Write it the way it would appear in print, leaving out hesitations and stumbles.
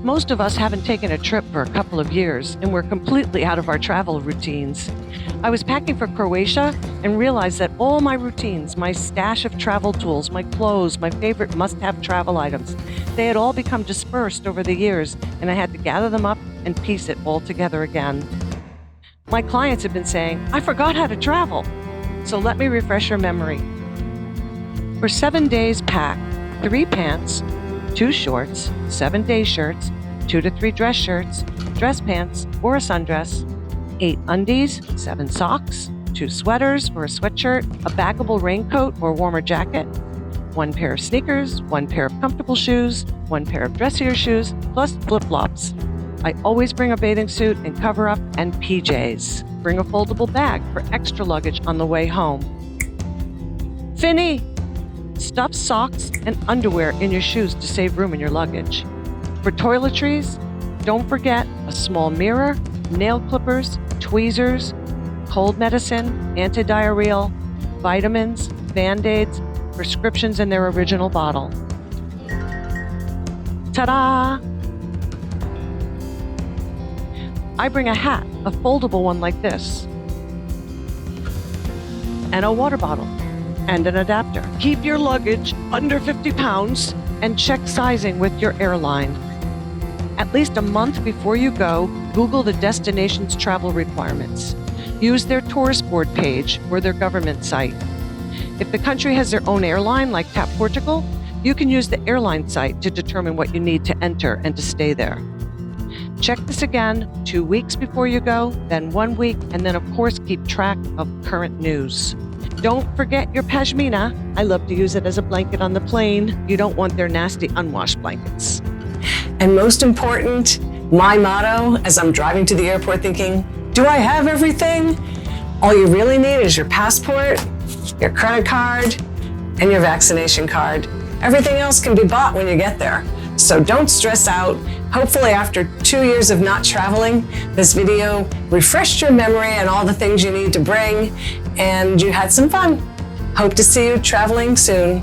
Most of us haven't taken a trip for a couple of years, and we're completely out of our travel routines. I was packing for Croatia and realized that all my routines, my stash of travel tools, my clothes, my favorite must-have travel items, they had all become dispersed over the years, and I had to gather them up and piece it all together again. My clients have been saying, "I forgot how to travel." So let me refresh your memory. For 7 days, pack 3 pants, 2 shorts, 7 day shirts, 2 to 3 dress shirts, dress pants or a sundress, 8 undies, 7 socks, 2 sweaters or a sweatshirt, a baggable raincoat or warmer jacket, 1 pair of sneakers, 1 pair of comfortable shoes, 1 pair of dressier shoes, plus flip-flops. I always bring a bathing suit and cover-up and PJs. Bring a foldable bag for extra luggage on the way home. Finny! Stuff socks and underwear in your shoes to save room in your luggage. For toiletries, don't forget a small mirror, nail clippers, tweezers, cold medicine, antidiarrheal, vitamins, Band-Aids, prescriptions in their original bottle. Ta-da! I bring a hat, a foldable one like this, and a water bottle, and an adapter. Keep your luggage under 50 pounds and check sizing with your airline. At least a month before you go, Google the destination's travel requirements. Use their tourist board page or their government site. If the country has their own airline, like TAP Portugal, you can use the airline site to determine what you need to enter and to stay there. Check this again 2 weeks before you go, then 1 week, and then of course keep track of current news. Don't forget your pashmina. I love to use it as a blanket on the plane. You don't want their nasty unwashed blankets. And most important, my motto as I'm driving to the airport thinking, do I have everything? All you really need is your passport, your credit card, and your vaccination card. Everything else can be bought when you get there. So don't stress out. Hopefully after 2 years of not traveling, this video refreshed your memory and all the things you need to bring, and you had some fun. Hope to see you traveling soon.